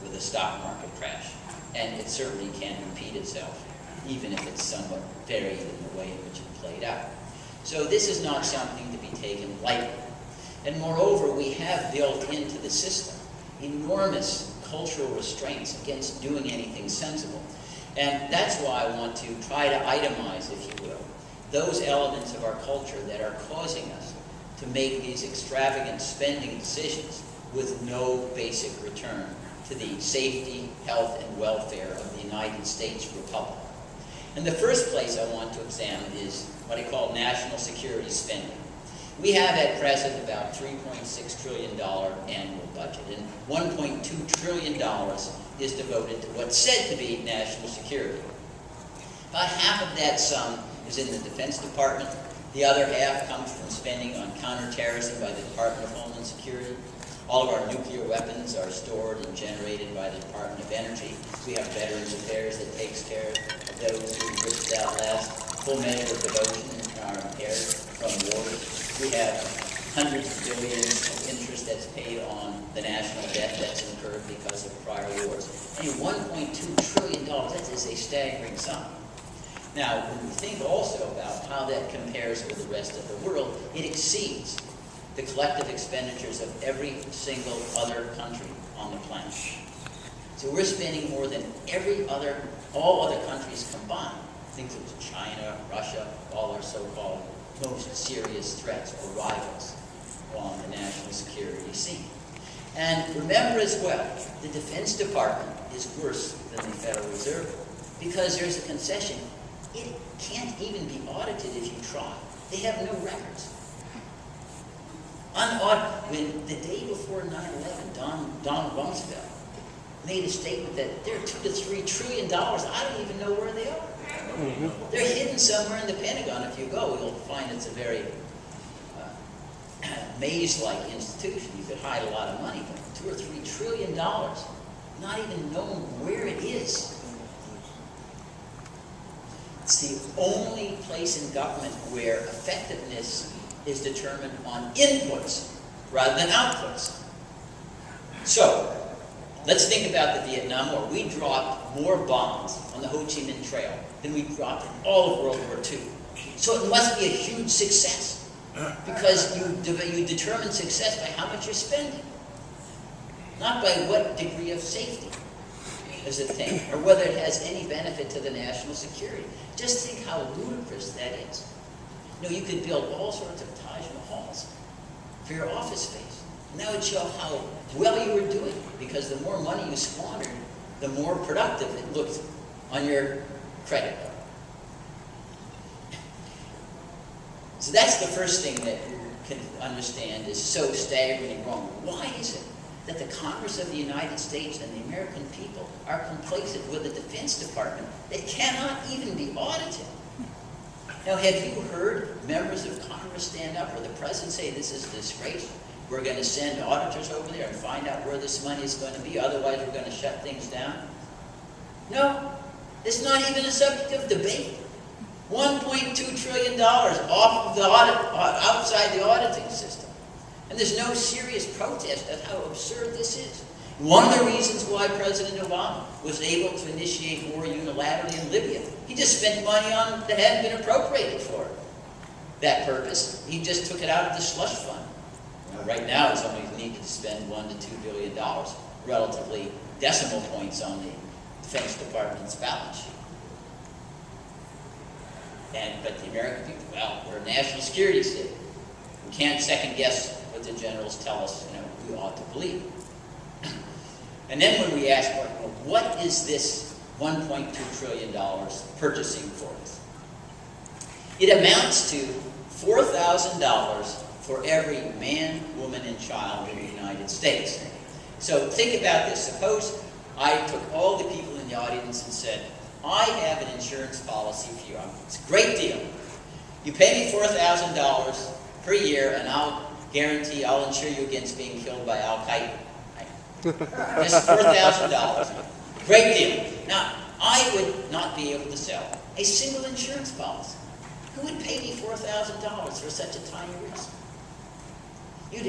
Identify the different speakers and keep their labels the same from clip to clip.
Speaker 1: with a stock market crash. And it certainly can repeat itself, even if it's somewhat varied in the way in which it played out. So this is not something to be taken lightly. And moreover, we have built into the system enormous cultural restraints against doing anything sensible. And that's why I want to try to itemize, if you will, those elements of our culture that are causing us to make these extravagant spending decisions with no basic return to the safety, health, and welfare of the United States Republic. And the first place I want to examine is what I call national security spending. We have at present about $3.6 trillion annual budget, and $1.2 trillion is devoted to what's said to be national security. About half of that sum is in the Defense Department. The other half comes from spending on counterterrorism by the Department of Homeland Security. All of our nuclear weapons are stored and generated by the Department of Energy. We have Veterans Affairs that takes care of those who risked out last. Full measure of devotion in our impaired from wars. We have hundreds of billions of interest that's paid on the national debt that's incurred because of prior wars. And $1.2 trillion, that is a staggering sum. Now, when we think also about how that compares with the rest of the world, it exceeds the collective expenditures of every single other country on the planet. So we're spending more than all other countries combined. Think of China, Russia, all our so-called most serious threats or rivals on the national security scene. And remember as well, the Defense Department is worse than the Federal Reserve because there's a concession. It can't even be audited if you try. They have no records. When the day before 9/11, Donald Rumsfeld made a statement that there are $2 to $3 trillion. I don't even know where they are. Mm-hmm. They're hidden somewhere in the Pentagon. If you go, you'll find it's a very maze-like institution. You could hide a lot of money, but $2 or $3 trillion, not even knowing where it is. It's the only place in government where effectiveness is determined on inputs rather than outputs. So, let's think about the Vietnam War. We dropped more bombs on the Ho Chi Minh Trail than we dropped in all of World War II. So it must be a huge success because you determine success by how much you're spending, not by what degree of safety is it thing, or whether it has any benefit to the national security. Just think how ludicrous that is. You know, you could build all sorts of Taj Mahals for your office space. And that would show how well you were doing, because the more money you squandered, the more productive it looked on your credit card. So that's the first thing that you can understand is so staggeringly wrong. Why is it that the Congress of the United States and the American people are complacent with a Defense Department that cannot even be audited? Now, have you heard members of Congress stand up or the President say this is a disgrace? We're going to send auditors over there and find out where this money is going to be, otherwise we're going to shut things down? No, it's not even a subject of debate. $1.2 trillion off of the outside the auditing system. And there's no serious protest at how absurd this is. One of the reasons why President Obama was able to initiate war unilaterally in Libya, he just spent money on that hadn't been appropriated for that purpose. He just took it out of the slush fund. Right now, it's only needed to spend $1 to $2 billion, relatively decimal points on the Defense Department's balance sheet. But the American people, well, we're a national security state. We can't second guess what the generals tell us, we ought to believe. And then when we ask, well, what is this $1.2 trillion purchasing for us? It amounts to $4,000 for every man, woman, and child in the United States. So think about this. Suppose I took all the people in the audience and said, I have an insurance policy for you. It's a great deal. You pay me $4,000 per year, and I'll guarantee I'll insure you against being killed by Al-Qaeda. Just $4,000. Great deal. Now, I would not be able to sell a single insurance policy. Who would pay me $4,000 for such a tiny risk? You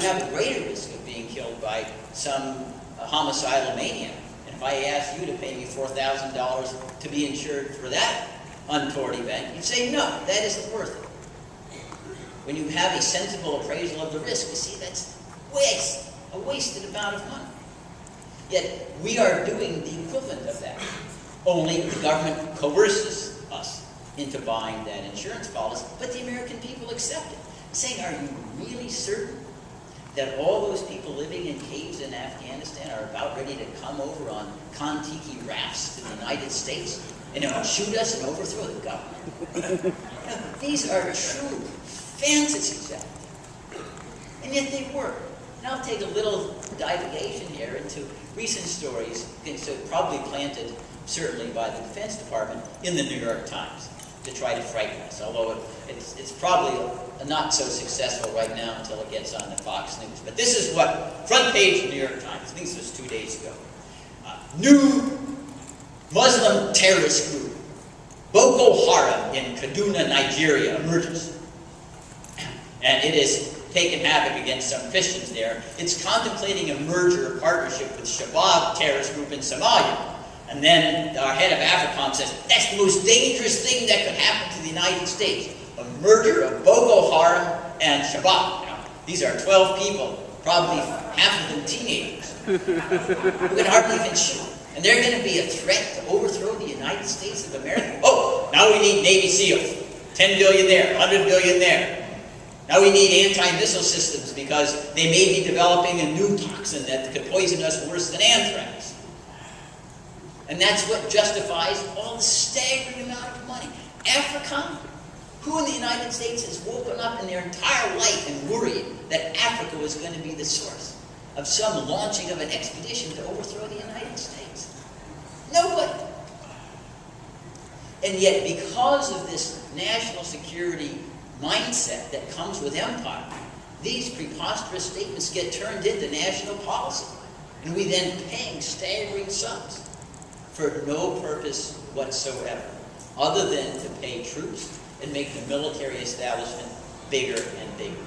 Speaker 1: have a greater risk of being killed by some a homicidal maniac. And if I asked you to pay me $4,000 to be insured for that untoward event, you'd say, no, that isn't worth it. When you have a sensible appraisal of the risk, you see that's a wasted amount of money. Yet we are doing the equivalent of that. Only the government coerces us into buying that insurance policy, but the American people accept it, saying, are you really certain that all those people living in caves in Afghanistan are about ready to come over on Kon-Tiki rafts to the United States and shoot us and overthrow the government? Now, these are true fantasies out there, and yet they work. And I'll take a little divagation here into recent stories, so probably planted certainly by the Defense Department in the New York Times to try to frighten us, although it's probably not so successful right now until it gets on the Fox News. But this is what, front page of the New York Times, I think this was 2 days ago. New Muslim terrorist group, Boko Haram in Kaduna, Nigeria, emerges. And it has taken havoc against some Christians there. It's contemplating a merger or partnership with Shabab terrorist group in Somalia. And then our head of AFRICOM says, that's the most dangerous thing that could happen to the United States. A merger of Boko Haram and Shabab. Now, these are 12 people, probably half of them teenagers, who can hardly even shoot. And they're going to be a threat to overthrow the United States of America. Oh, now we need Navy SEALs. 10 billion there, 100 billion there. Now we need anti-missile systems because they may be developing a new toxin that could poison us worse than anthrax. And that's what justifies all the staggering amount of money. Africa, who in the United States has woken up in their entire life and worried that Africa was going to be the source of some launching of an expedition to overthrow the United States? Nobody. And yet, because of this national security mindset that comes with empire, these preposterous statements get turned into national policy. And we then pay staggering sums for no purpose whatsoever, other than to pay troops and make the military establishment bigger and bigger.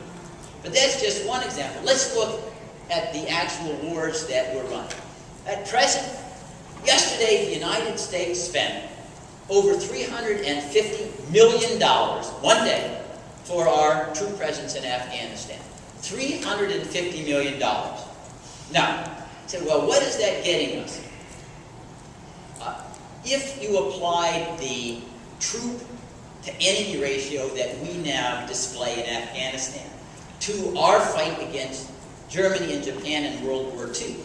Speaker 1: But that's just one example. Let's look at the actual wars that we're running. At present, yesterday the United States spent over $350 million one day for our troop presence in Afghanistan. $350 million. Now, say, well, what is that getting us? If you applied the troop to enemy ratio that we now display in Afghanistan to our fight against Germany and Japan in World War II,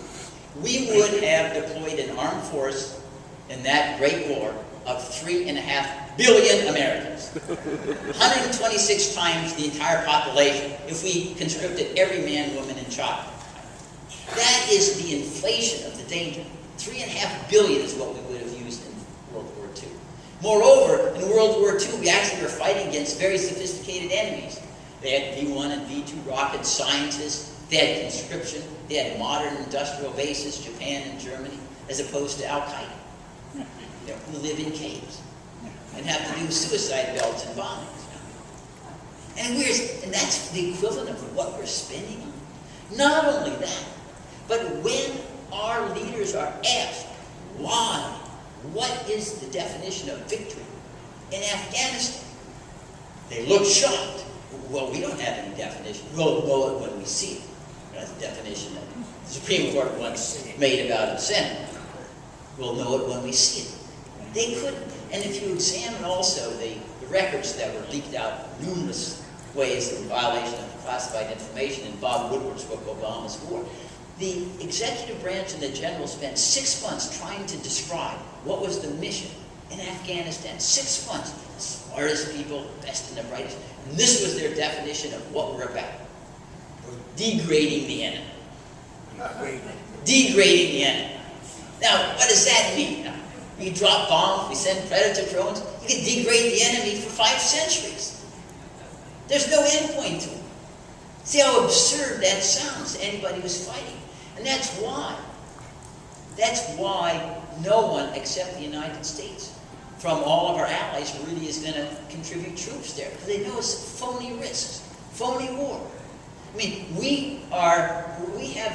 Speaker 1: we would have deployed an armed force in that great war of 3.5 billion Americans. 126 times the entire population if we conscripted every man, woman, and child. That is the inflation of the danger. 3.5 billion is what we would have used in World War II. Moreover, in World War II, we actually were fighting against very sophisticated enemies. They had V-1 and V-2 rocket scientists. They had conscription. They had modern industrial bases, Japan and Germany, as opposed to Al-Qaeda, who live in caves and have to do suicide belts and bombings. And that's the equivalent of what we're spending on. Not only that, but when our leaders are asked why, what is the definition of victory in Afghanistan, they look shocked. Well, we don't have any definition. We'll know it when we see it. That's the definition that the Supreme Court once made about obscenity. We'll know it when we see it. They couldn't. And if you examine also the records that were leaked out numerous ways in violation of classified information in Bob Woodward's book, Obama's War, the executive branch and the general spent 6 months trying to describe what was the mission in Afghanistan. 6 months. The smartest people, best and the brightest. And this was their definition of what we're about. We're degrading the enemy. Degrading the enemy. Now, what does that mean? Now, we drop bombs, we send predator drones, you can degrade the enemy for 5 centuries. There's no end point to it. See how absurd that sounds to anybody who's fighting. And that's why no one except the United States from all of our allies really is going to contribute troops there. Because they know it's phony risks, phony war. I mean, we have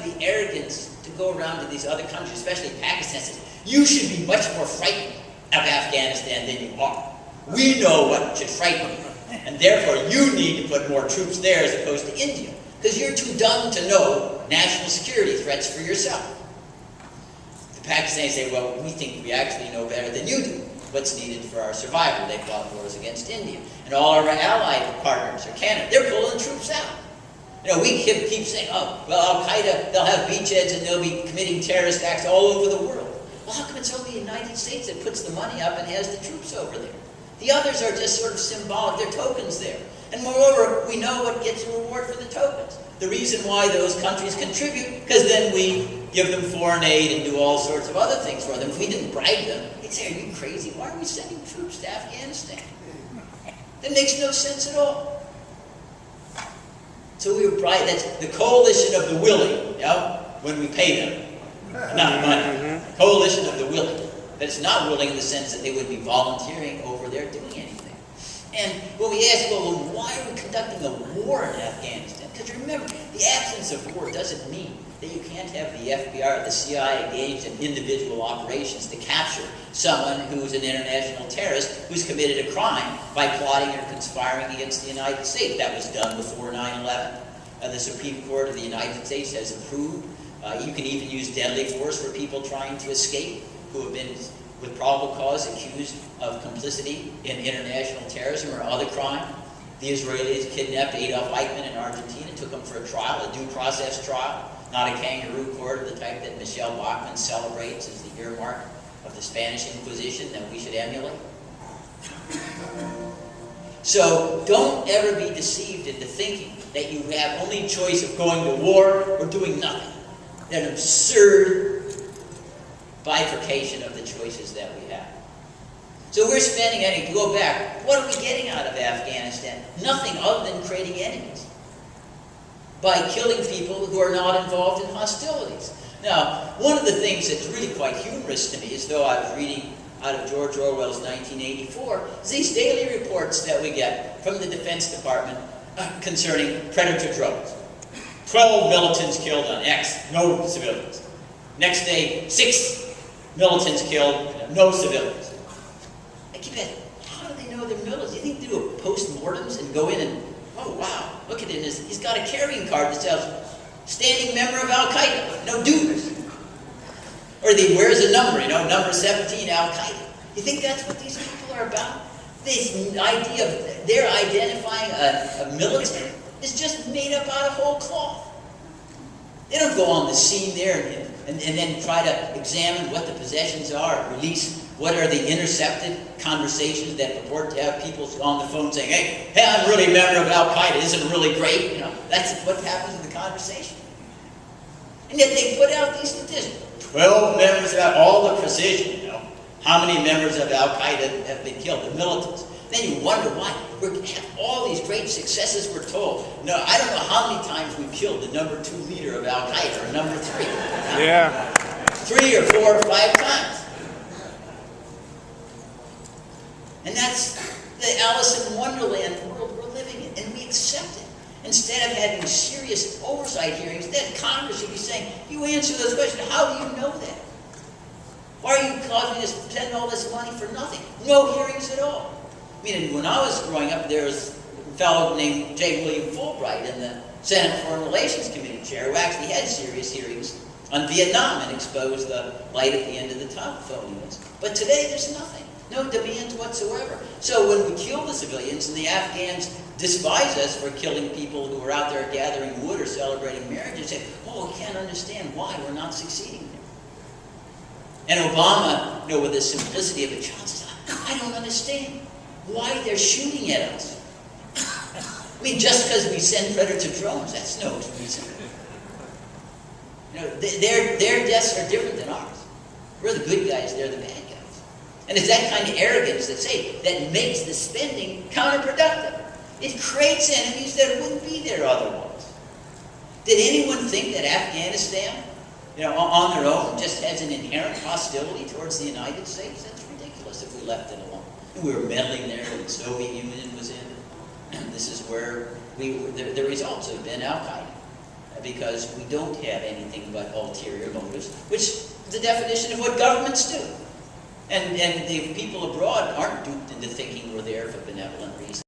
Speaker 1: the arrogance to to go around to these other countries, especially Pakistan, says, you should be much more frightened of Afghanistan than you are. We know what should frighten you, and therefore you need to put more troops there as opposed to India, because you're too dumb to know national security threats for yourself. The Pakistanis say, well, we think we actually know better than you do what's needed for our survival. They fought wars against India. And all our allied partners, or Canada, they're pulling troops out. You know, we keep saying, oh, well, Al-Qaeda, they'll have beachheads and they'll be committing terrorist acts all over the world. Well, how come it's only the United States that puts the money up and has the troops over there? The others are just sort of symbolic. They're tokens there. And moreover, we know what gets a reward for the tokens. The reason why those countries contribute, because then we give them foreign aid and do all sorts of other things for them. If we didn't bribe them, they'd say, are you crazy? Why are we sending troops to Afghanistan? That makes no sense at all. So we were bribe. That's the coalition of the willing, you know, when we pay them, not money. Coalition of the willing. But it's not willing in the sense that they would be volunteering over there doing anything. And when we ask, well, why are we conducting a war in Afghanistan? Because remember, the absence of war doesn't mean that you can't have the FBI or the CIA engaged in individual operations to capture someone who's an international terrorist who's committed a crime by plotting or conspiring against the United States. That was done before 9/11. The Supreme Court of the United States has approved. You can even use deadly force for people trying to escape who have been, with probable cause, accused of complicity in international terrorism or other crime. The Israelis kidnapped Adolf Eichmann in Argentina, took him for a trial, a due process trial, not a kangaroo court of the type that Michelle Bachmann celebrates as the earmark of the Spanish Inquisition that we should emulate. So don't ever be deceived into thinking that you have only choice of going to war or doing nothing. An absurd bifurcation of the choices that we have. So we're spending, and to go back, what are we getting out of Afghanistan? Nothing other than creating enemies by killing people who are not involved in hostilities. Now, one of the things that's really quite humorous to me, as though I was reading out of George Orwell's 1984, is these daily reports that we get from the Defense Department concerning predator drones. 12 militants killed on X, no civilians. Next day, 6 militants killed, no civilians. I keep asking, how do they know they're militants? Do you think they do post-mortems and go in and, oh wow, look at it, he's got a carrying card that says, standing member of Al-Qaeda, no dues. Or he wears a number, number 17, Al-Qaeda. You think that's what these people are about? This idea of they're identifying a militant is just made up out of whole cloth. They don't go on the scene there and then try to examine what the possessions are, release what are the intercepted conversations that purport to have people on the phone saying, hey, I'm really a member of Al-Qaeda, isn't it really great? That's what happens in the conversation. And yet they put out these statistics. 12 members of all the precision, how many members of Al-Qaeda have been killed, the militants. Then you wonder why. We have all these great successes, we're told. No, I don't know how many times we've killed the number 2 leader of Al-Qaeda, or number 3.
Speaker 2: Yeah.
Speaker 1: 3 or 4 or 5 times. And that's the Alice in Wonderland world we're living in, and we accept it. Instead of having serious oversight hearings, then Congress should be saying, you answer those questions, how do you know that? Why are you causing us to spend all this money for nothing? No hearings at all. I mean, when I was growing up, there was a fellow named J. William Fulbright in the Senate Foreign Relations Committee chair who actually had serious hearings on Vietnam and exposed the light at the end of the tunnel phoniness. But today, there's nothing. No demands whatsoever. So when we kill the civilians and the Afghans despise us for killing people who are out there gathering wood or celebrating marriage, and say, oh, we can't understand why we're not succeeding there. And Obama, with the simplicity of a child, says, I don't understand why they're shooting at us. I mean, just because we send predator drones, that's no reason. Their deaths are different than ours. We're the good guys, they're the bad guys. And it's that kind of arrogance that makes the spending counterproductive. It creates enemies that wouldn't be there otherwise. Did anyone think that Afghanistan, on their own, just has an inherent hostility towards the United States? That's ridiculous if we left it alone. We were meddling there when the Soviet Union was in. And this is where the results have been Al-Qaeda. because we don't have anything but ulterior motives, which is the definition of what governments do. And the people abroad aren't duped into thinking we're there for benevolent reasons.